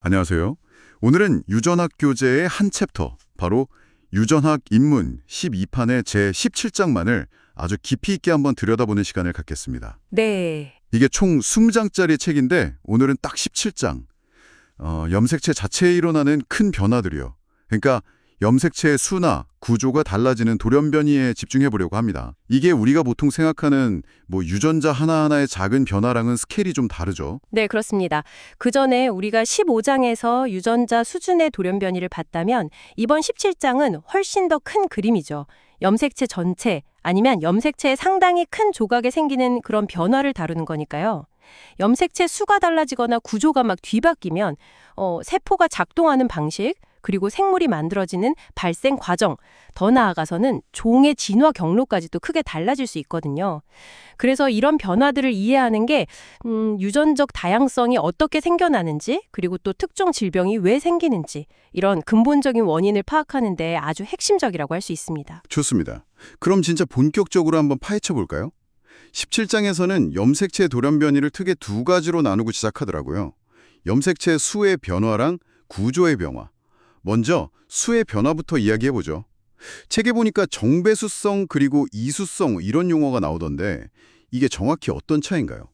안녕하세요. 오늘은 유전학 교재의 한 챕터, 바로 유전학 입문 12판의 제 17장만을 아주 깊이 있게 한번 들여다보는 시간을 갖겠습니다. 네. 이게 총 20장짜리 책인데 오늘은 딱 17장. 염색체 자체에 일어나는 큰 변화들이요. 그러니까 염색체의 수나 구조가 달라지는 돌연변이에 집중해 보려고 합니다. 이게 우리가 보통 생각하는 유전자 하나하나의 작은 변화랑은 스케일이 좀 다르죠. 네, 그렇습니다. 그 전에 우리가 15장에서 유전자 수준의 돌연변이를 봤다면 이번 17장은 훨씬 더 큰 그림이죠. 염색체 전체 아니면 염색체의 상당히 큰 조각에 생기는 그런 변화를 다루는 거니까요. 염색체 수가 달라지거나 구조가 막 뒤바뀌면 세포가 작동하는 방식, 그리고 생물이 만들어지는 발생 과정, 더 나아가서는 종의 진화 경로까지도 크게 달라질 수 있거든요. 그래서 이런 변화들을 이해하는 게 유전적 다양성이 어떻게 생겨나는지, 그리고 또 특정 질병이 왜 생기는지, 이런 근본적인 원인을 파악하는 데 아주 핵심적이라고 할 수 있습니다. 좋습니다. 그럼 진짜 본격적으로 한번 파헤쳐 볼까요? 17장에서는 염색체 돌연변이를 크게 두 가지로 나누고 시작하더라고요. 염색체 수의 변화랑 구조의 변화. 먼저 수의 변화부터 이야기해보죠. 책에 보니까 정배수성 그리고 이수성 이런 용어가 나오던데 이게 정확히 어떤 차이인가요?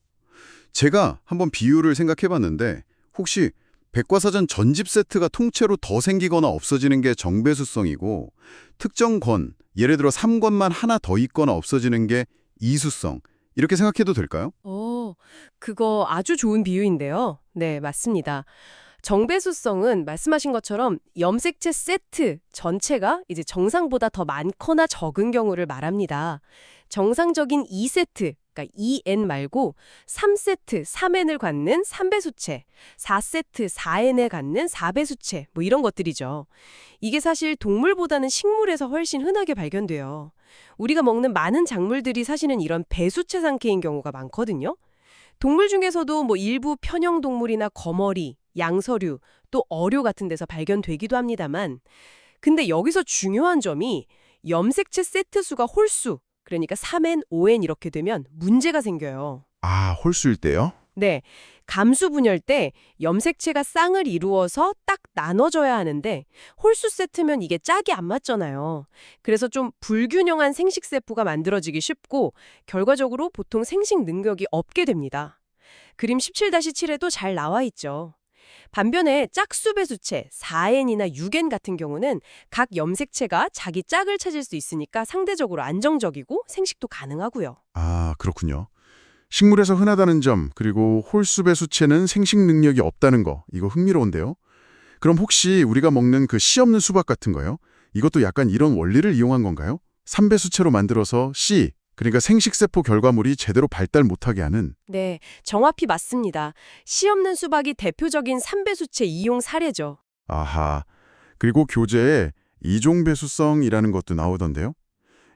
제가 한번 비유를 생각해봤는데 혹시 백과사전 전집 세트가 통째로 더 생기거나 없어지는 게 정배수성이고 특정 권, 예를 들어 3권만 하나 더 있거나 없어지는 게 이수성, 이렇게 생각해도 될까요? 그거 아주 좋은 비유인데요. 네, 맞습니다. 정배수성은 말씀하신 것처럼 염색체 세트 전체가 이제 정상보다 더 많거나 적은 경우를 말합니다. 정상적인 2세트, 그러니까 2N 말고 3세트, 3N을 갖는 3배수체, 4세트, 4N을 갖는 4배수체, 이런 것들이죠. 이게 사실 동물보다는 식물에서 훨씬 흔하게 발견돼요. 우리가 먹는 많은 작물들이 사실은 이런 배수체 상태인 경우가 많거든요. 동물 중에서도 일부 편형 동물이나 거머리, 양서류, 또 어류 같은 데서 발견되기도 합니다만, 근데 여기서 중요한 점이 염색체 세트 수가 홀수, 그러니까 3N, 5N 이렇게 되면 문제가 생겨요. 아, 홀수일 때요? 네, 감수 분열 때 염색체가 쌍을 이루어서 딱 나눠져야 하는데 홀수 세트면 이게 짝이 안 맞잖아요. 그래서 좀 불균형한 생식세포가 만들어지기 쉽고 결과적으로 보통 생식 능력이 없게 됩니다. 그림 17-7에도 잘 나와 있죠. 반면에 짝수 배수체 4N이나 6N 같은 경우는 각 염색체가 자기 짝을 찾을 수 있으니까 상대적으로 안정적이고 생식도 가능하고요. 아, 그렇군요. 식물에서 흔하다는 점, 그리고 홀수배수체는 생식 능력이 없다는 거, 이거 흥미로운데요? 그럼 혹시 우리가 먹는 그 씨 없는 수박 같은 거요? 이것도 약간 이런 원리를 이용한 건가요? 3배수체로 만들어서 씨, 그러니까 생식세포 결과물이 제대로 발달 못하게 하는. 네, 정확히 맞습니다. 씨 없는 수박이 대표적인 3배수체 이용 사례죠. 아하, 그리고 교재에 이종배수성이라는 것도 나오던데요?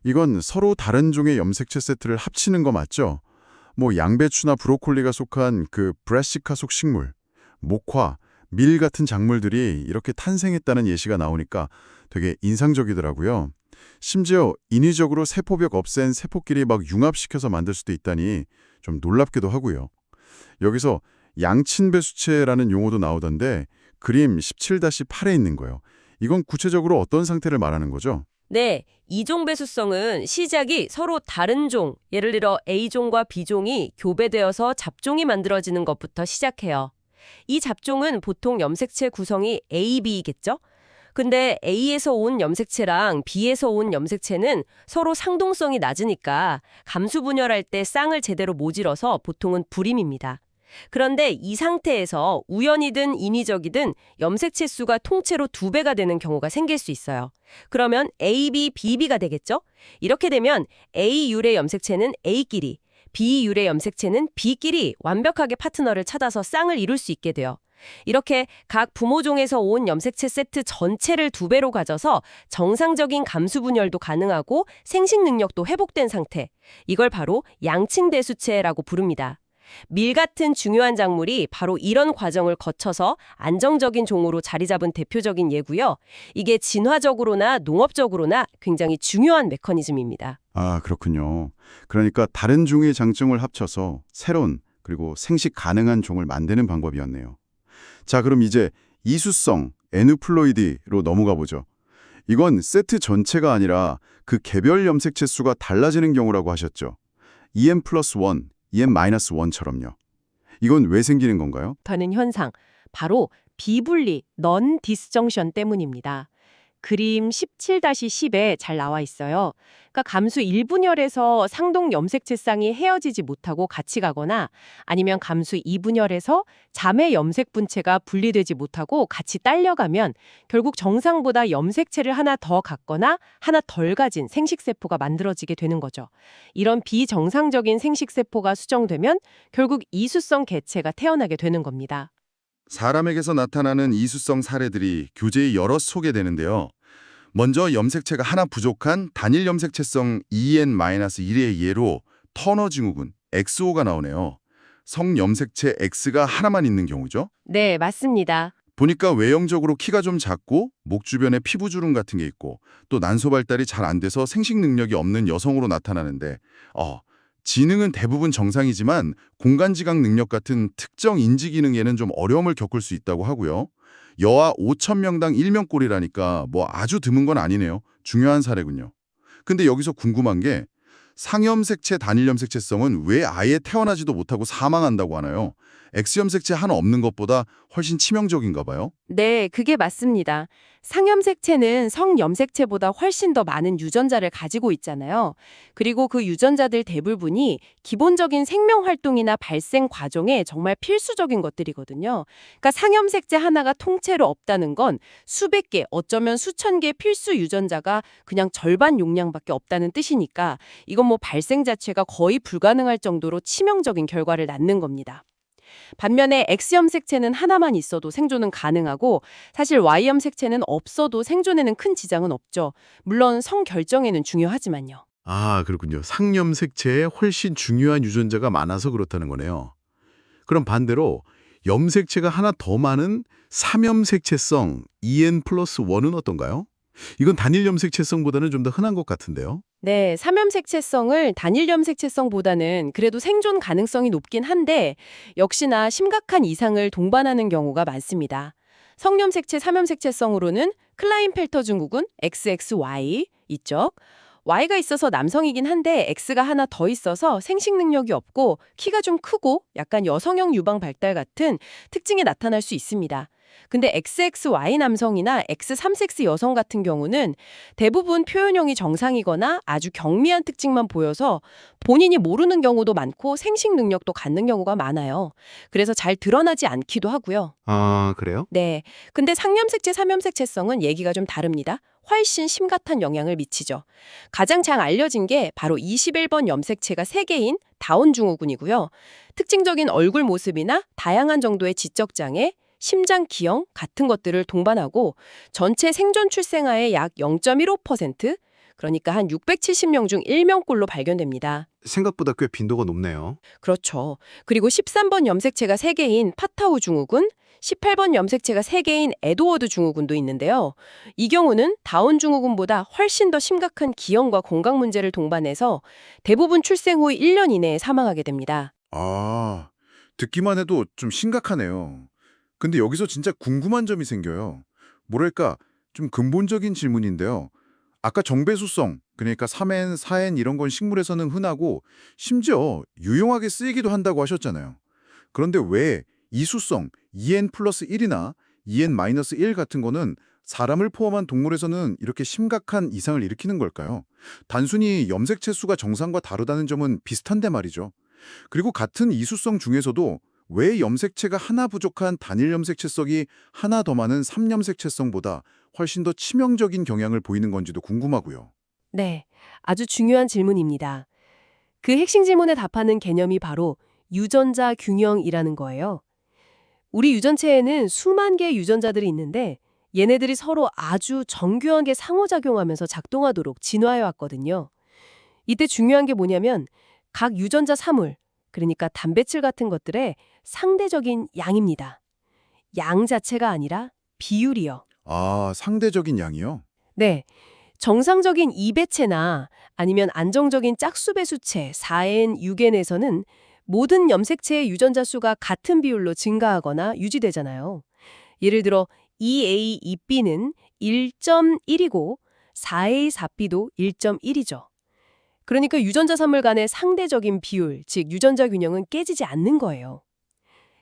이건 서로 다른 종의 염색체 세트를 합치는 거 맞죠? 양배추나 브로콜리가 속한 그 브라시카 속 식물, 목화, 밀 같은 작물들이 이렇게 탄생했다는 예시가 나오니까 되게 인상적이더라고요. 심지어 인위적으로 세포벽 없앤 세포끼리 막 융합시켜서 만들 수도 있다니 좀 놀랍기도 하고요. 여기서 양친배수체라는 용어도 나오던데 그림 17-8에 있는 거예요. 이건 구체적으로 어떤 상태를 말하는 거죠? 네, 이종 배수성은 시작이 서로 다른 종, 예를 들어 A종과 B종이 교배되어서 잡종이 만들어지는 것부터 시작해요. 이 잡종은 보통 염색체 구성이 A, B이겠죠? 근데 A에서 온 염색체랑 B에서 온 염색체는 서로 상동성이 낮으니까 감수 분열할 때 쌍을 제대로 모질어서 보통은 불임입니다. 그런데 이 상태에서 우연이든 인위적이든 염색체 수가 통째로 2배가 되는 경우가 생길 수 있어요. 그러면 AB, BB가 되겠죠? 이렇게 되면 A율의 염색체는 A끼리, B율의 염색체는 B끼리 완벽하게 파트너를 찾아서 쌍을 이룰 수 있게 돼요. 이렇게 각 부모종에서 온 염색체 세트 전체를 2배로 가져서 정상적인 감수 분열도 가능하고 생식 능력도 회복된 상태. 이걸 바로 양친배수체라고 부릅니다. 밀 같은 중요한 작물이 바로 이런 과정을 거쳐서 안정적인 종으로 자리 잡은 대표적인 예고요. 이게 진화적으로나 농업적으로나 굉장히 중요한 메커니즘입니다. 아, 그렇군요. 그러니까 다른 종의 장점을 합쳐서 새로운 그리고 생식 가능한 종을 만드는 방법이었네요. 자, 그럼 이제 이수성, 에누플로이디로 넘어가 보죠. 이건 세트 전체가 아니라 그 개별 염색체 수가 달라지는 경우라고 하셨죠. EN 플러스 1, EN 마이너스 1처럼요. 이건 왜 생기는 건가요? 하는 현상, 바로 비분리, 넌 디스정션 때문입니다. 그림 17-10에 잘 나와 있어요. 그러니까 감수 1분열에서 상동 염색체 쌍이 헤어지지 못하고 같이 가거나 아니면 감수 2분열에서 자매 염색 분체가 분리되지 못하고 같이 딸려가면 결국 정상보다 염색체를 하나 더 갖거나 하나 덜 가진 생식세포가 만들어지게 되는 거죠. 이런 비정상적인 생식세포가 수정되면 결국 이수성 개체가 태어나게 되는 겁니다. 사람에게서 나타나는 이수성 사례들이 교재에 여러 소개되는데요. 먼저 염색체가 하나 부족한 단일 염색체성 EN-1의 예로 터너 증후군 XO가 나오네요. 성염색체 X가 하나만 있는 경우죠. 네, 맞습니다. 보니까 외형적으로 키가 좀 작고 목 주변에 피부주름 같은 게 있고 또 난소 발달이 잘 안 돼서 생식 능력이 없는 여성으로 나타나는데 지능은 대부분 정상이지만 공간지각 능력 같은 특정 인지 기능에는 좀 어려움을 겪을 수 있다고 하고요. 여아 5,000명당 1명꼴이라니까 뭐 아주 드문 건 아니네요. 중요한 사례군요. 근데 여기서 궁금한 게 상염색체 단일염색체성은 왜 아예 태어나지도 못하고 사망한다고 하나요? X염색체 하나 없는 것보다 훨씬 치명적인가 봐요. 네, 그게 맞습니다. 상염색체는 성염색체보다 훨씬 더 많은 유전자를 가지고 있잖아요. 그리고 그 유전자들 대부분이 기본적인 생명 활동이나 발생 과정에 정말 필수적인 것들이거든요. 그러니까 상염색체 하나가 통째로 없다는 건 수백 개, 어쩌면 수천 개의 필수 유전자가 그냥 절반 용량밖에 없다는 뜻이니까 이건 뭐 발생 자체가 거의 불가능할 정도로 치명적인 결과를 낳는 겁니다. 반면에 X염색체는 하나만 있어도 생존은 가능하고 사실 Y염색체는 없어도 생존에는 큰 지장은 없죠. 물론 성결정에는 중요하지만요. 아, 그렇군요. 상염색체에 훨씬 중요한 유전자가 많아서 그렇다는 거네요. 그럼 반대로 염색체가 하나 더 많은 삼염색체성 EN 플러스 1은 어떤가요? 이건 단일 염색체성보다는 좀 더 흔한 것 같은데요. 네, 삼염색체성을 단일염색체성보다는 그래도 생존 가능성이 높긴 한데 역시나 심각한 이상을 동반하는 경우가 많습니다. 성염색체, 삼염색체성으로는 클라인펠터 증후군 XXY 이쪽, Y가 있어서 남성이긴 한데 X가 하나 더 있어서 생식 능력이 없고 키가 좀 크고 약간 여성형 유방 발달 같은 특징이 나타날 수 있습니다. 근데 XXY 남성이나 X3섹스 여성 같은 경우는 대부분 표현형이 정상이거나 아주 경미한 특징만 보여서 본인이 모르는 경우도 많고 생식 능력도 갖는 경우가 많아요. 그래서 잘 드러나지 않기도 하고요. 아, 그래요? 네. 근데 상염색체, 삼염색체성은 얘기가 좀 다릅니다. 훨씬 심각한 영향을 미치죠. 가장 잘 알려진 게 바로 21번 염색체가 3개인 다운 증후군이고요. 특징적인 얼굴 모습이나 다양한 정도의 지적장애, 심장 기형 같은 것들을 동반하고 전체 생존 출생아의 약 0.15%, 그러니까 한 670명 중 1명꼴로 발견됩니다. 생각보다 꽤 빈도가 높네요. 그렇죠. 그리고 13번 염색체가 3개인 파타우 증후군, 18번 염색체가 3개인 에드워드 증후군도 있는데요. 이 경우는 다운 증후군보다 훨씬 더 심각한 기형과 건강 문제를 동반해서 대부분 출생 후 1년 이내에 사망하게 됩니다. 아, 듣기만 해도 좀 심각하네요. 근데 여기서 진짜 궁금한 점이 생겨요. 뭐랄까, 좀 근본적인 질문인데요. 아까 정배수성, 그러니까 3N, 4N 이런 건 식물에서는 흔하고 심지어 유용하게 쓰이기도 한다고 하셨잖아요. 그런데 왜 이수성, EN 플러스 1이나 EN 마이너스 1 같은 거는 사람을 포함한 동물에서는 이렇게 심각한 이상을 일으키는 걸까요? 단순히 염색체 수가 정상과 다르다는 점은 비슷한데 말이죠. 그리고 같은 이수성 중에서도 왜 염색체가 하나 부족한 단일 염색체성이 하나 더 많은 삼염색체성보다 훨씬 더 치명적인 경향을 보이는 건지도 궁금하고요. 네, 아주 중요한 질문입니다. 그 핵심 질문에 답하는 개념이 바로 유전자 균형이라는 거예요. 우리 유전체에는 수만 개의 유전자들이 있는데 얘네들이 서로 아주 정교하게 상호작용하면서 작동하도록 진화해 왔거든요. 이때 중요한 게 뭐냐면 각 유전자 사물, 그러니까 단백질 같은 것들의 상대적인 양입니다. 양 자체가 아니라 비율이요. 아, 상대적인 양이요? 네, 정상적인 2배체나 아니면 안정적인 짝수배수체 4N, 6N에서는 모든 염색체의 유전자 수가 같은 비율로 증가하거나 유지되잖아요. 예를 들어 2A, 2B는 1.1이고 4A, 4B도 1.1이죠. 그러니까 유전자 산물 간의 상대적인 비율, 즉 유전자 균형은 깨지지 않는 거예요.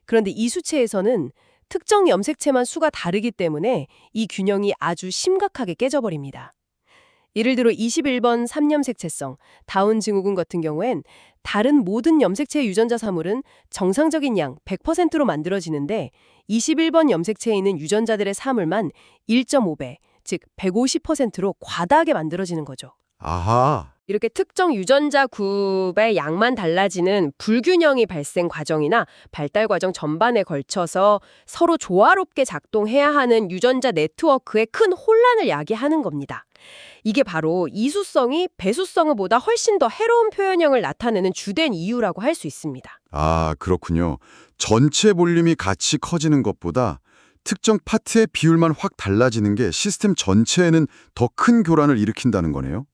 그런데 이 수체에서는 특정 염색체만 수가 다르기 때문에 이 균형이 아주 심각하게 깨져버립니다. 예를 들어 21번 3염색체성, 다운 증후군 같은 경우엔 다른 모든 염색체의 유전자 사물은 정상적인 양 100%로 만들어지는데 21번 염색체에 있는 유전자들의 사물만 1.5배, 즉 150%로 과다하게 만들어지는 거죠. 아하. 이렇게 특정 유전자 굽의 양만 달라지는 불균형이 발생 과정이나 발달 과정 전반에 걸쳐서 서로 조화롭게 작동해야 하는 유전자 네트워크의 큰 혼란을 야기하는 겁니다. 이게 바로 이수성이 배수성보다 훨씬 더 해로운 표현형을 나타내는 주된 이유라고 할 수 있습니다. 아, 그렇군요. 전체 볼륨이 같이 커지는 것보다 특정 파트의 비율만 확 달라지는 게 시스템 전체에는 더 큰 교란을 일으킨다는 거네요.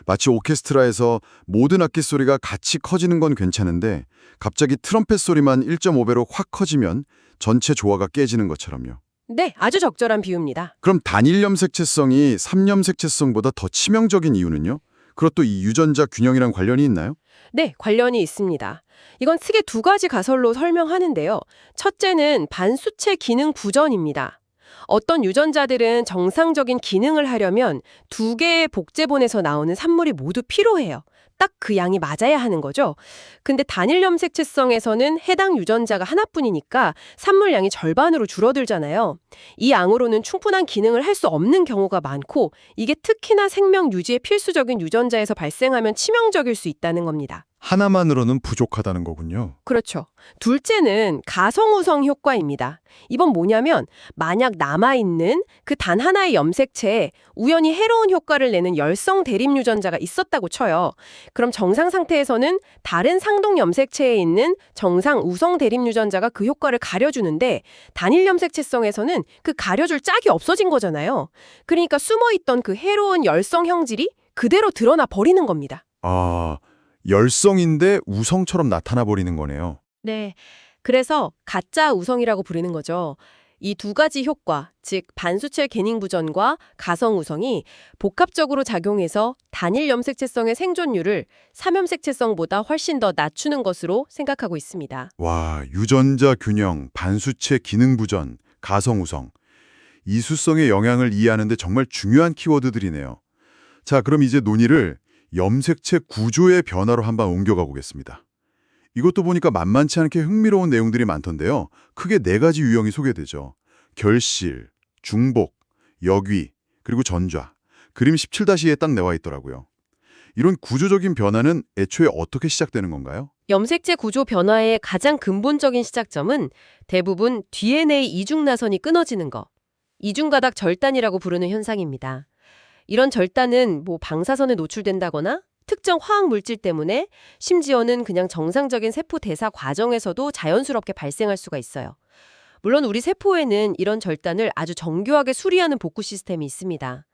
마치 오케스트라에서 모든 악기 소리가 같이 커지는 건 괜찮은데 갑자기 트럼펫 소리만 1.5배로 확 커지면 전체 조화가 깨지는 것처럼요. 네, 아주 적절한 비유입니다. 그럼 단일 염색체성이 3염색체성보다 더 치명적인 이유는요? 그것도 이 유전자 균형이랑 관련이 있나요? 네, 관련이 있습니다. 이건 크게 두 가지 가설로 설명하는데요. 첫째는 반수체 기능 부전입니다. 어떤 유전자들은 정상적인 기능을 하려면 두 개의 복제본에서 나오는 산물이 모두 필요해요. 딱 그 양이 맞아야 하는 거죠. 근데 단일 염색체성에서는 해당 유전자가 하나뿐이니까 산물 양이 절반으로 줄어들잖아요. 이 양으로는 충분한 기능을 할 수 없는 경우가 많고 이게 특히나 생명 유지에 필수적인 유전자에서 발생하면 치명적일 수 있다는 겁니다. 하나만으로는 부족하다는 거군요. 그렇죠. 둘째는 가성우성 효과입니다. 이건 뭐냐면 만약 남아있는 그 단 하나의 염색체에 우연히 해로운 효과를 내는 열성 대립 유전자가 있었다고 쳐요. 그럼 정상 상태에서는 다른 상동 염색체에 있는 정상 우성 대립 유전자가 그 효과를 가려주는데 단일 염색체성에서는 그 가려줄 짝이 없어진 거잖아요. 그러니까 숨어있던 그 해로운 열성 형질이 그대로 드러나 버리는 겁니다. 아, 열성인데 우성처럼 나타나 버리는 거네요. 네. 그래서 가짜 우성이라고 부르는 거죠. 이 두 가지 효과, 즉 반수체 개닝 부전과 가성 우성이 복합적으로 작용해서 단일 염색체성의 생존율을 3염색체성보다 훨씬 더 낮추는 것으로 생각하고 있습니다. 와, 유전자 균형, 반수체 기능 부전, 가성우성. 이수성의 영향을 이해하는 데 정말 중요한 키워드들이네요. 자, 그럼 이제 논의를 염색체 구조의 변화로 한번 옮겨가 보겠습니다. 이것도 보니까 만만치 않게 흥미로운 내용들이 많던데요. 크게 4가지 유형이 소개되죠. 결실, 중복, 역위, 그리고 전좌. 그림 17-2에 딱 나와 있더라고요. 이런 구조적인 변화는 애초에 어떻게 시작되는 건가요? 염색체 구조 변화의 가장 근본적인 시작점은 대부분 DNA 이중 나선이 끊어지는 거. 이중가닥 절단이라고 부르는 현상입니다. 이런 절단은 방사선에 노출된다거나 특정 화학 물질 때문에 심지어는 그냥 정상적인 세포 대사 과정에서도 자연스럽게 발생할 수가 있어요. 물론 우리 세포에는 이런 절단을 아주 정교하게 수리하는 복구 시스템이 있습니다.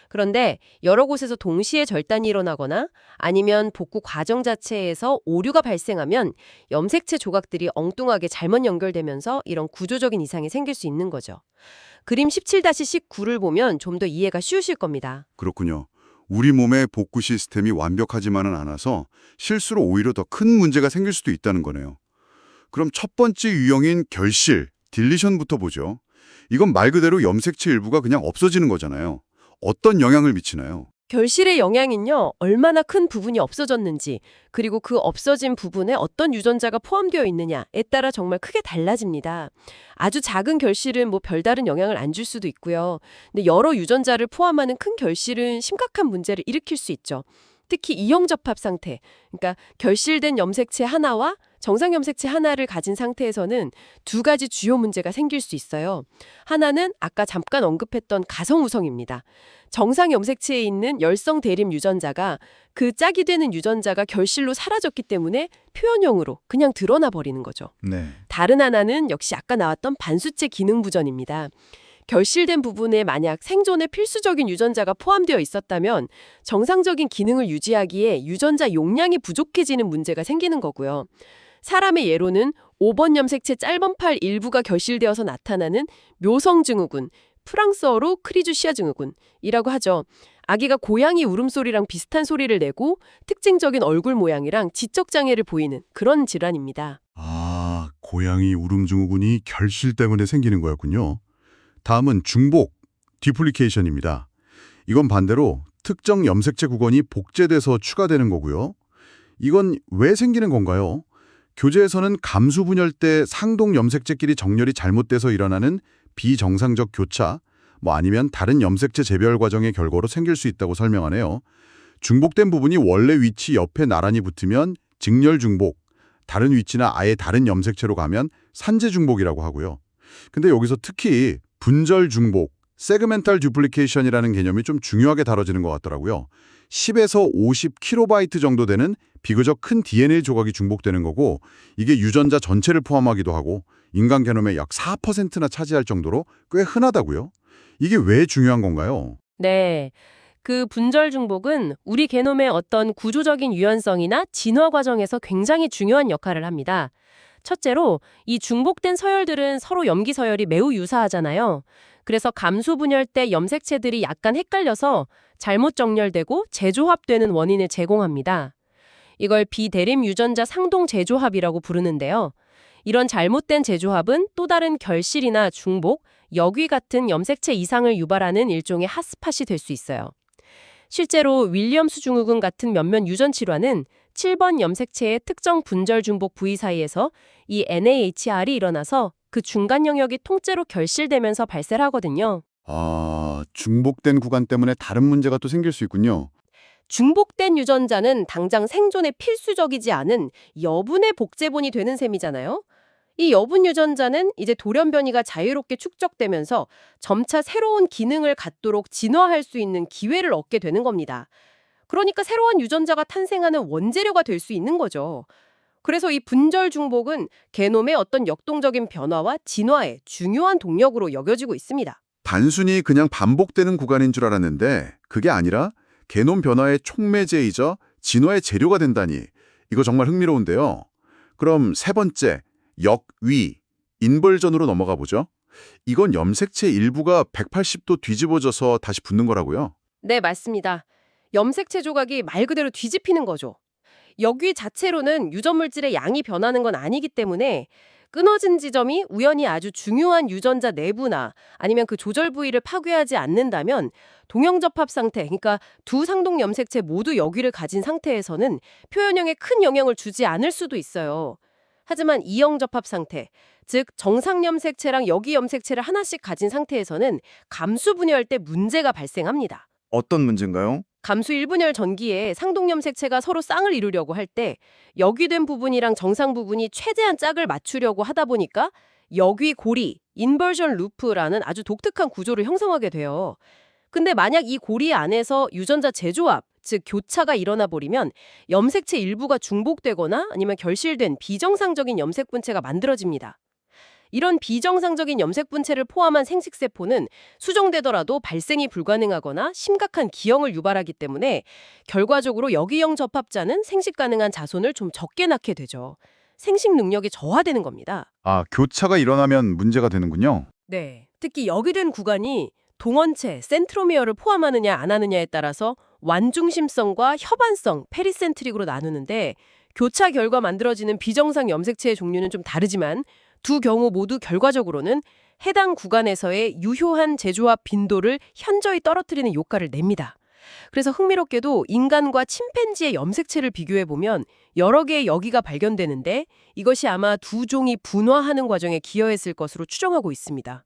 그런데 여러 곳에서 동시에 절단이 일어나거나 아니면 복구 과정 자체에서 오류가 발생하면 염색체 조각들이 엉뚱하게 잘못 연결되면서 이런 구조적인 이상이 생길 수 있는 거죠. 그림 17-19를 보면 좀 더 이해가 쉬우실 겁니다. 그렇군요. 우리 몸의 복구 시스템이 완벽하지만은 않아서 실수로 오히려 더 큰 문제가 생길 수도 있다는 거네요. 그럼 첫 번째 유형인 결실, 딜리션부터 보죠. 이건 말 그대로 염색체 일부가 그냥 없어지는 거잖아요. 어떤 영향을 미치나요? 결실의 영향은요, 얼마나 큰 부분이 없어졌는지, 그리고 그 없어진 부분에 어떤 유전자가 포함되어 있느냐에 따라 정말 크게 달라집니다. 아주 작은 결실은 별다른 영향을 안 줄 수도 있고요. 근데 여러 유전자를 포함하는 큰 결실은 심각한 문제를 일으킬 수 있죠. 특히 이형접합 상태, 그러니까 결실된 염색체 하나와 정상 염색체 하나를 가진 상태에서는 두 가지 주요 문제가 생길 수 있어요. 하나는 아까 잠깐 언급했던 가성우성입니다. 정상 염색체에 있는 열성 대립 유전자가 그 짝이 되는 유전자가 결실로 사라졌기 때문에 표현형으로 그냥 드러나 버리는 거죠. 네. 다른 하나는 역시 아까 나왔던 반수체 기능 부전입니다. 결실된 부분에 만약 생존에 필수적인 유전자가 포함되어 있었다면 정상적인 기능을 유지하기에 유전자 용량이 부족해지는 문제가 생기는 거고요. 사람의 예로는 5번 염색체 짧은 팔 일부가 결실되어서 나타나는 묘성증후군, 프랑스어로 크리주시아 증후군이라고 하죠. 아기가 고양이 울음소리랑 비슷한 소리를 내고 특징적인 얼굴 모양이랑 지적장애를 보이는 그런 질환입니다. 아, 고양이 울음증후군이 결실 때문에 생기는 거였군요. 다음은 중복, 디플리케이션입니다. 이건 반대로 특정 염색체 구건이 복제돼서 추가되는 거고요. 이건 왜 생기는 건가요? 교재에서는 감수 분열 때 상동 염색체끼리 정렬이 잘못돼서 일어나는 비정상적 교차, 아니면 다른 염색체 재별 과정의 결과로 생길 수 있다고 설명하네요. 중복된 부분이 원래 위치 옆에 나란히 붙으면 직렬 중복, 다른 위치나 아예 다른 염색체로 가면 산재 중복이라고 하고요. 근데 여기서 특히 분절 중복, 세그멘탈 듀플리케이션이라는 개념이 좀 중요하게 다뤄지는 것 같더라고요. 10에서 50kB 정도 되는 비교적 큰 DNA 조각이 중복되는 거고, 이게 유전자 전체를 포함하기도 하고 인간 게놈의 약 4%나 차지할 정도로 꽤 흔하다고요. 이게 왜 중요한 건가요? 네. 그 분절 중복은 우리 게놈의 어떤 구조적인 유연성이나 진화 과정에서 굉장히 중요한 역할을 합니다. 첫째로 이 중복된 서열들은 서로 염기 서열이 매우 유사하잖아요. 그래서 감수 분열 때 염색체들이 약간 헷갈려서 잘못 정렬되고 재조합되는 원인을 제공합니다. 이걸 비대림 유전자 상동 재조합이라고 부르는데요. 이런 잘못된 재조합은 또 다른 결실이나 중복, 역위 같은 염색체 이상을 유발하는 일종의 핫스팟이 될 수 있어요. 실제로 윌리엄스 증후군 같은 몇몇 유전 질환은 7번 염색체의 특정 분절 중복 부위 사이에서 이 NAHR이 일어나서 그 중간 영역이 통째로 결실되면서 발생을 하거든요. 아, 중복된 구간 때문에 다른 문제가 또 생길 수 있군요. 중복된 유전자는 당장 생존에 필수적이지 않은 여분의 복제본이 되는 셈이잖아요. 이 여분 유전자는 이제 돌연 변이가 자유롭게 축적되면서 점차 새로운 기능을 갖도록 진화할 수 있는 기회를 얻게 되는 겁니다. 그러니까 새로운 유전자가 탄생하는 원재료가 될 수 있는 거죠. 그래서 이 분절 중복은 게놈의 어떤 역동적인 변화와 진화의 중요한 동력으로 여겨지고 있습니다. 단순히 그냥 반복되는 구간인 줄 알았는데 그게 아니라 게놈 변화의 촉매제이자 진화의 재료가 된다니 이거 정말 흥미로운데요. 그럼 세 번째, 역위, 인벌전으로 넘어가 보죠. 이건 염색체 일부가 180도 뒤집어져서 다시 붙는 거라고요? 네, 맞습니다. 염색체 조각이 말 그대로 뒤집히는 거죠. 역위 자체로는 유전 물질의 양이 변하는 건 아니기 때문에 끊어진 지점이 우연히 아주 중요한 유전자 내부나 아니면 그 조절 부위를 파괴하지 않는다면 동형접합 상태, 그러니까 두 상동 염색체 모두 역위를 가진 상태에서는 표현형에 큰 영향을 주지 않을 수도 있어요. 하지만 이형접합 상태, 즉 정상 염색체랑 역위 염색체를 하나씩 가진 상태에서는 감수 분열 때 문제가 발생합니다. 어떤 문제인가요? 감수 1분열 전기에 상동 염색체가 서로 쌍을 이루려고 할 때 역위된 부분이랑 정상 부분이 최대한 짝을 맞추려고 하다 보니까 역위 고리, 인버전 루프라는 아주 독특한 구조를 형성하게 돼요. 근데 만약 이 고리 안에서 유전자 재조합, 즉 교차가 일어나 버리면 염색체 일부가 중복되거나 아니면 결실된 비정상적인 염색 분체가 만들어집니다. 이런 비정상적인 염색 분체를 포함한 생식세포는 수정되더라도 발생이 불가능하거나 심각한 기형을 유발하기 때문에 결과적으로 역위형 접합자는 생식 가능한 자손을 좀 적게 낳게 되죠. 생식 능력이 저하되는 겁니다. 아, 교차가 일어나면 문제가 되는군요. 네. 특히 역위된 구간이 동원체, 센트로미어를 포함하느냐 안 하느냐에 따라서 완중심성과 협안성, 페리센트릭으로 나누는데 교차 결과 만들어지는 비정상 염색체의 종류는 좀 다르지만 두 경우 모두 결과적으로는 해당 구간에서의 유효한 재조합 빈도를 현저히 떨어뜨리는 효과를 냅니다. 그래서 흥미롭게도 인간과 침팬지의 염색체를 비교해보면 여러 개의 역위가 발견되는데 이것이 아마 두 종이 분화하는 과정에 기여했을 것으로 추정하고 있습니다.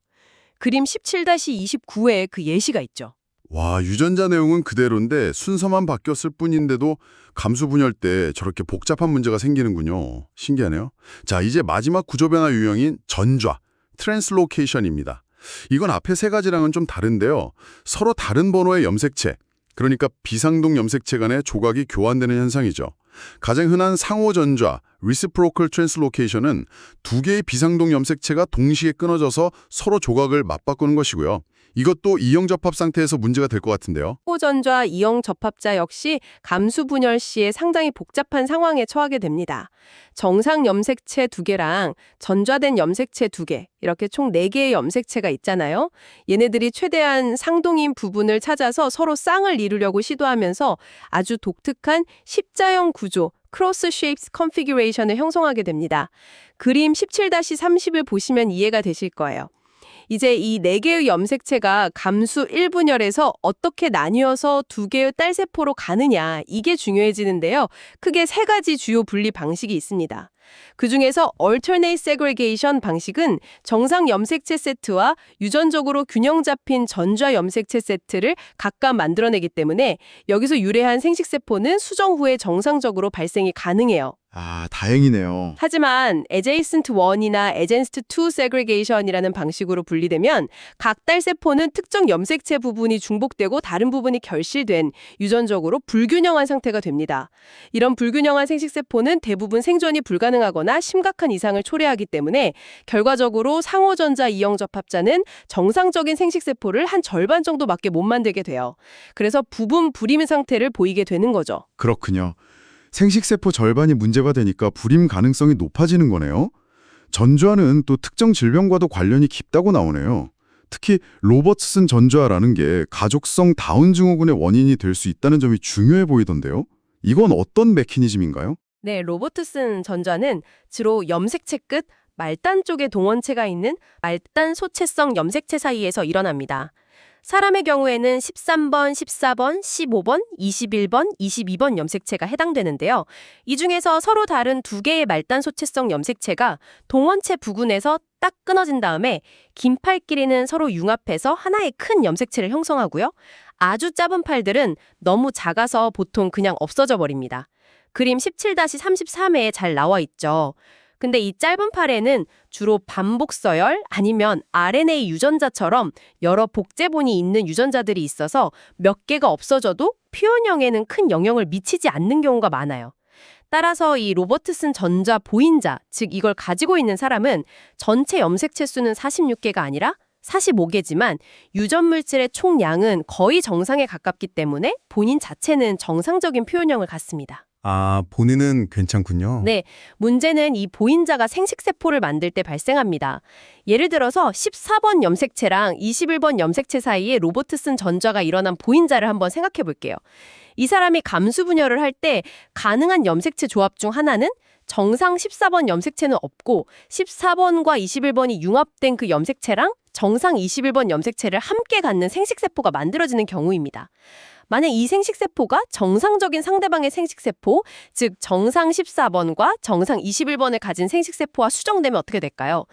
그림 17-29에 그 예시가 있죠. 와, 유전자 내용은 그대로인데 순서만 바뀌었을 뿐인데도 감수 분열 때 저렇게 복잡한 문제가 생기는군요. 신기하네요. 자, 이제 마지막 구조 변화 유형인 전좌, 트랜스로케이션입니다. 이건 앞에 세 가지랑은 좀 다른데요. 서로 다른 번호의 염색체, 그러니까 비상동 염색체 간의 조각이 교환되는 현상이죠. 가장 흔한 상호전좌, reciprocal translocation은 두 개의 비상동 염색체가 동시에 끊어져서 서로 조각을 맞바꾸는 것이고요. 이것도 이형 접합 상태에서 문제가 될 것 같은데요. 호전좌 이형 접합자 역시 감수 분열 시에 상당히 복잡한 상황에 처하게 됩니다. 정상 염색체 2개랑 전좌된 염색체 2개, 이렇게 총 4개의 염색체가 있잖아요. 얘네들이 최대한 상동인 부분을 찾아서 서로 쌍을 이루려고 시도하면서 아주 독특한 십자형 구조, 크로스 쉐입스 컨피규레이션을 형성하게 됩니다. 그림 17-30을 보시면 이해가 되실 거예요. 이제 이 4개의 염색체가 감수 1분열에서 어떻게 나뉘어서 2개의 딸세포로 가느냐, 이게 중요해지는데요. 크게 3가지 주요 분리 방식이 있습니다. 그중에서 alternate segregation 방식은 정상 염색체 세트와 유전적으로 균형 잡힌 전좌 염색체 세트를 각각 만들어내기 때문에 여기서 유래한 생식세포는 수정 후에 정상적으로 발생이 가능해요. 아, 다행이네요. 하지만 adjacent 1이나 adjacent 2 segregation이라는 방식으로 분리되면 각 딸세포는 특정 염색체 부분이 중복되고 다른 부분이 결실된 유전적으로 불균형한 상태가 됩니다. 이런 불균형한 생식세포는 대부분 생존이 불가능하거나 심각한 이상을 초래하기 때문에 결과적으로 상호전자 이형 접합자는 정상적인 생식세포를 한 절반 정도밖에 못 만들게 돼요. 그래서 부분 불임 상태를 보이게 되는 거죠. 그렇군요. 생식세포 절반이 문제가 되니까 불임 가능성이 높아지는 거네요. 전좌는 또 특정 질병과도 관련이 깊다고 나오네요. 특히 로버트슨 전좌라는 게 가족성 다운 증후군의 원인이 될 수 있다는 점이 중요해 보이던데요. 이건 어떤 메커니즘인가요? 네, 로버트슨 전좌는 주로 염색체 끝, 말단 쪽에 동원체가 있는 말단 소체성 염색체 사이에서 일어납니다. 사람의 경우에는 13번, 14번, 15번, 21번, 22번 염색체가 해당되는데요. 이 중에서 서로 다른 2개의 말단 소체성 염색체가 동원체 부근에서 딱 끊어진 다음에 긴 팔끼리는 서로 융합해서 하나의 큰 염색체를 형성하고요. 아주 짧은 팔들은 너무 작아서 보통 그냥 없어져 버립니다. 그림 17-33회에 잘 나와 있죠. 근데 이 짧은 팔에는 주로 반복 서열 아니면 RNA 유전자처럼 여러 복제본이 있는 유전자들이 있어서 몇 개가 없어져도 표현형에는 큰 영향을 미치지 않는 경우가 많아요. 따라서 이 로버트슨 전좌 보인자, 즉 이걸 가지고 있는 사람은 전체 염색체 수는 46개가 아니라 45개지만 유전 물질의 총량은 거의 정상에 가깝기 때문에 본인 자체는 정상적인 표현형을 갖습니다. 아, 본인은 괜찮군요. 네, 문제는 이 보인자가 생식세포를 만들 때 발생합니다. 예를 들어서 14번 염색체랑 21번 염색체 사이에 로버트슨 전좌가 일어난 보인자를 한번 생각해 볼게요. 이 사람이 감수 분열을 할 때 가능한 염색체 조합 중 하나는 정상 14번 염색체는 없고 14번과 21번이 융합된 그 염색체랑 정상 21번 염색체를 함께 갖는 생식세포가 만들어지는 경우입니다. 만약 이 생식세포가 정상적인 상대방의 생식세포, 즉 정상 14번과 정상 21번을 가진 생식세포와 수정되면 어떻게 될까요?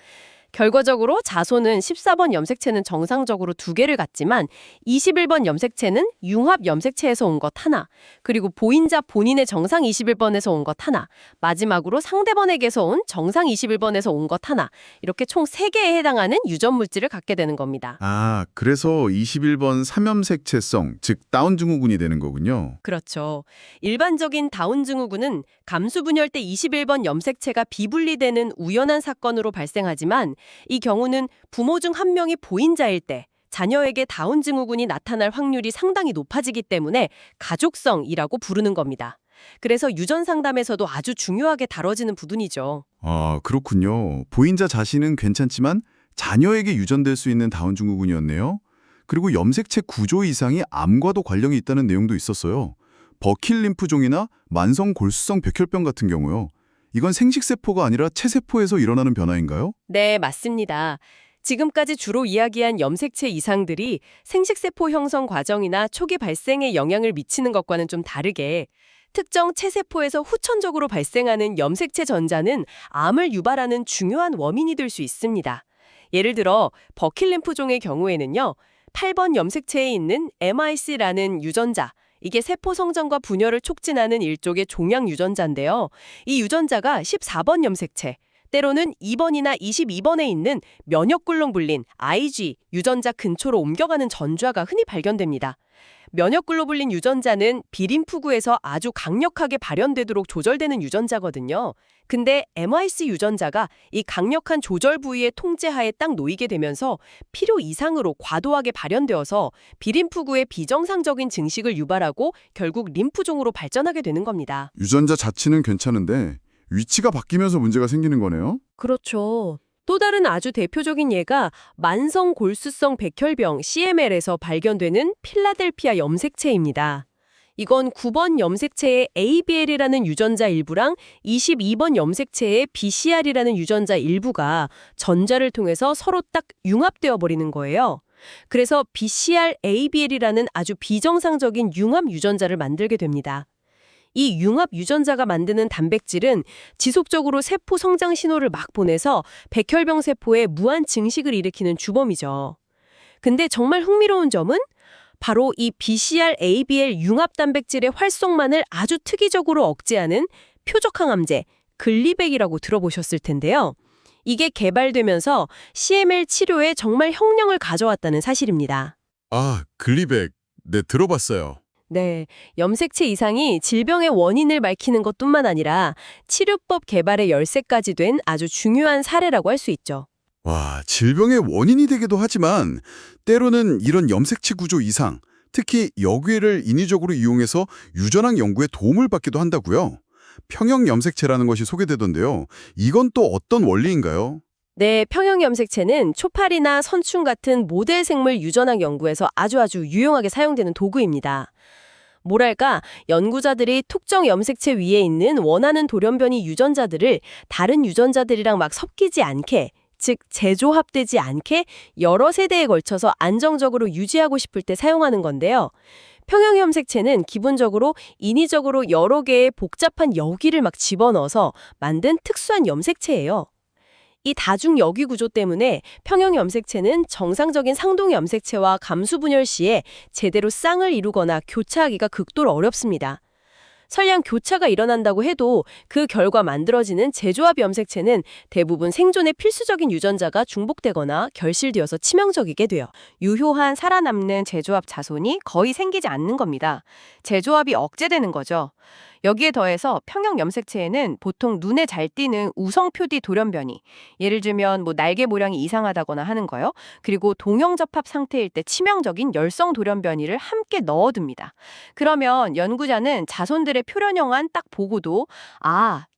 결과적으로 자손은 14번 염색체는 정상적으로 2개를 갖지만 21번 염색체는 융합 염색체에서 온 것 하나, 그리고 보인자 본인의 정상 21번에서 온 것 하나, 마지막으로 상대번에게서 온 정상 21번에서 온 것 하나, 이렇게 총 3개에 해당하는 유전 물질을 갖게 되는 겁니다. 아, 그래서 21번 삼염색체성, 즉 다운 증후군이 되는 거군요. 그렇죠. 일반적인 다운 증후군은 감수 분열 때 21번 염색체가 비분리되는 우연한 사건으로 발생하지만 이 경우는 부모 중 한 명이 보인자일 때 자녀에게 다운 증후군이 나타날 확률이 상당히 높아지기 때문에 가족성이라고 부르는 겁니다. 그래서 유전 상담에서도 아주 중요하게 다뤄지는 부분이죠. 아, 그렇군요. 보인자 자신은 괜찮지만 자녀에게 유전될 수 있는 다운 증후군이었네요. 그리고 염색체 구조 이상이 암과도 관련이 있다는 내용도 있었어요. 버킬 림프종이나 만성 골수성 백혈병 같은 경우요. 이건 생식세포가 아니라 체세포에서 일어나는 변화인가요? 네, 맞습니다. 지금까지 주로 이야기한 염색체 이상들이 생식세포 형성 과정이나 초기 발생에 영향을 미치는 것과는 좀 다르게 특정 체세포에서 후천적으로 발생하는 염색체 전자는 암을 유발하는 중요한 원인이 될 수 있습니다. 예를 들어 버킬 림프종의 경우에는요. 8번 염색체에 있는 MIC라는 유전자, 이게 세포 성장과 분열을 촉진하는 일종의 종양 유전자인데요. 이 유전자가 14번 염색체, 때로는 2번이나 22번에 있는 면역굴론 불린 IG 유전자 근처로 옮겨가는 전좌가 흔히 발견됩니다. 면역글로불린 유전자는 비림프구에서 아주 강력하게 발현되도록 조절되는 유전자거든요. 근데 MYC 유전자가 이 강력한 조절 부위의 통제하에 딱 놓이게 되면서 필요 이상으로 과도하게 발현되어서 비림프구의 비정상적인 증식을 유발하고 결국 림프종으로 발전하게 되는 겁니다. 유전자 자체는 괜찮은데 위치가 바뀌면서 문제가 생기는 거네요. 그렇죠. 또 다른 아주 대표적인 예가 만성 골수성 백혈병 CML에서 발견되는 필라델피아 염색체입니다. 이건 9번 염색체의 ABL이라는 유전자 일부랑 22번 염색체의 BCR이라는 유전자 일부가 전자를 통해서 서로 딱 융합되어 버리는 거예요. 그래서 BCR ABL이라는 아주 비정상적인 융합 유전자를 만들게 됩니다. 이 융합 유전자가 만드는 단백질은 지속적으로 세포 성장 신호를 막 보내서 백혈병 세포에 무한 증식을 일으키는 주범이죠. 근데 정말 흥미로운 점은 바로 이 BCR-ABL 융합 단백질의 활성만을 아주 특이적으로 억제하는 표적 항암제, 글리백이라고 들어보셨을 텐데요. 이게 개발되면서 CML 치료에 정말 혁명을 가져왔다는 사실입니다. 아, 글리백. 네, 들어봤어요. 네, 염색체 이상이 질병의 원인을 밝히는 것뿐만 아니라 치료법 개발의 열쇠까지 된 아주 중요한 사례라고 할 수 있죠. 와, 질병의 원인이 되기도 하지만 때로는 이런 염색체 구조 이상, 특히 역위를 인위적으로 이용해서 유전학 연구에 도움을 받기도 한다고요. 평형 염색체라는 것이 소개되던데요. 이건 또 어떤 원리인가요? 네, 평형 염색체는 초파리나 선충 같은 모델 생물 유전학 연구에서 아주 유용하게 사용되는 도구입니다. 뭐랄까, 연구자들이 특정 염색체 위에 있는 원하는 돌연변이 유전자들을 다른 유전자들이랑 막 섞이지 않게, 즉 재조합되지 않게 여러 세대에 걸쳐서 안정적으로 유지하고 싶을 때 사용하는 건데요. 평형 염색체는 기본적으로 인위적으로 여러 개의 복잡한 여기를 막 집어넣어서 만든 특수한 염색체예요. 이 다중 여기 구조 때문에 평형 염색체는 정상적인 상동 염색체와 감수 분열 시에 제대로 쌍을 이루거나 교차하기가 극도로 어렵습니다. 설령 교차가 일어난다고 해도 그 결과 만들어지는 재조합 염색체는 대부분 생존에 필수적인 유전자가 중복되거나 결실되어서 치명적이게 돼요. 유효한 살아남는 재조합 자손이 거의 생기지 않는 겁니다. 재조합이 억제되는 거죠. 여기에 더해서 평형 염색체에는 보통 눈에 잘 띄는 우성표디 돌연변이, 예를 들면 날개 모양이 이상하다거나 하는 거요. 그리고 동형접합 상태일 때 치명적인 열성 돌연변이를 함께 넣어둡니다. 그러면 연구자는 자손들의 표련형안 딱 보고도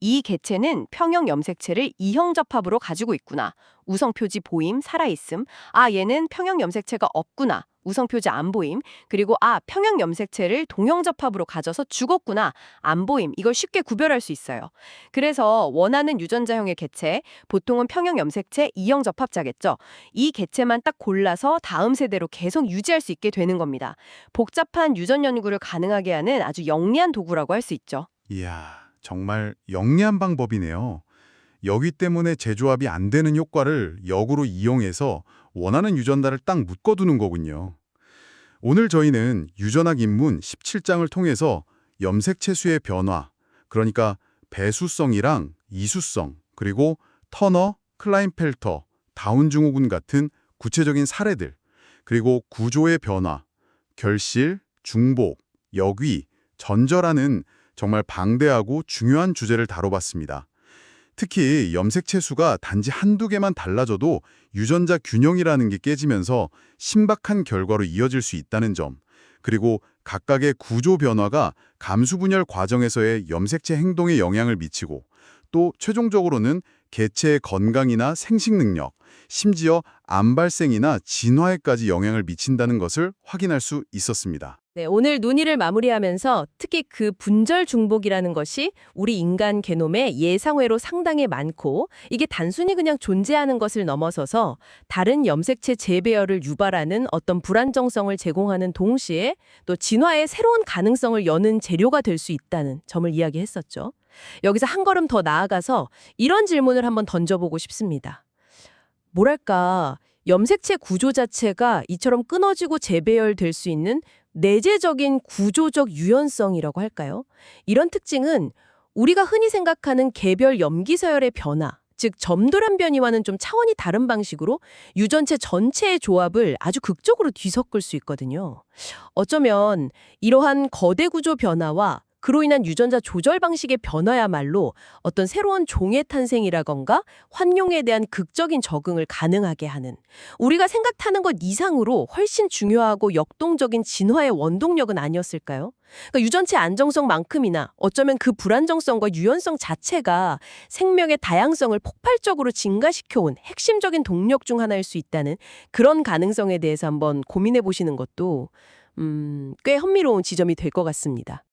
이 개체는 평형 염색체를 이형접합으로 가지고 있구나. 우성표지 보임, 살아있음. 얘는 평형 염색체가 없구나. 우성표지 안 보임. 그리고 평형 염색체를 동형접합으로 가져서 죽었구나. 안 보임. 이걸 쉽게 구별할 수 있어요. 그래서 원하는 유전자형의 개체, 보통은 평형 염색체 이형접합자겠죠. 이 개체만 딱 골라서 다음 세대로 계속 유지할 수 있게 되는 겁니다. 복잡한 유전 연구를 가능하게 하는 아주 영리한 도구라고 할 수 있죠. 이야, 정말 영리한 방법이네요. 여기 때문에 재조합이 안 되는 효과를 역으로 이용해서 원하는 유전자를 딱 묶어두는 거군요. 오늘 저희는 유전학 입문 17장을 통해서 염색체 수의 변화, 그러니까 배수성이랑 이수성, 그리고 터너, 클라인펠터, 다운 증후군 같은 구체적인 사례들, 그리고 구조의 변화, 결실, 중복, 역위, 전절하는 정말 방대하고 중요한 주제를 다뤄봤습니다. 특히 염색체 수가 단지 한두 개만 달라져도 유전자 균형이라는 게 깨지면서 신박한 결과로 이어질 수 있다는 점, 그리고 각각의 구조 변화가 감수분열 과정에서의 염색체 행동에 영향을 미치고 또 최종적으로는 개체의 건강이나 생식 능력, 심지어 암 발생이나 진화에까지 영향을 미친다는 것을 확인할 수 있었습니다. 네, 오늘 논의를 마무리하면서 특히 그 분절 중복이라는 것이 우리 인간 게놈의 예상외로 상당히 많고 이게 단순히 그냥 존재하는 것을 넘어서서 다른 염색체 재배열을 유발하는 어떤 불안정성을 제공하는 동시에 또 진화의 새로운 가능성을 여는 재료가 될 수 있다는 점을 이야기했었죠. 여기서 한 걸음 더 나아가서 이런 질문을 한번 던져보고 싶습니다. 뭐랄까, 염색체 구조 자체가 이처럼 끊어지고 재배열될 수 있는 내재적인 구조적 유연성이라고 할까요? 이런 특징은 우리가 흔히 생각하는 개별 염기서열의 변화, 즉 점도란 변이와는 좀 차원이 다른 방식으로 유전체 전체의 조합을 아주 극적으로 뒤섞을 수 있거든요. 어쩌면 이러한 거대 구조 변화와 그로 인한 유전자 조절 방식의 변화야말로 어떤 새로운 종의 탄생이라던가 환경에 대한 극적인 적응을 가능하게 하는, 우리가 생각하는 것 이상으로 훨씬 중요하고 역동적인 진화의 원동력은 아니었을까요? 그러니까 유전체 안정성만큼이나 어쩌면 그 불안정성과 유연성 자체가 생명의 다양성을 폭발적으로 증가시켜온 핵심적인 동력 중 하나일 수 있다는 그런 가능성에 대해서 한번 고민해 보시는 것도 꽤 흥미로운 지점이 될 것 같습니다.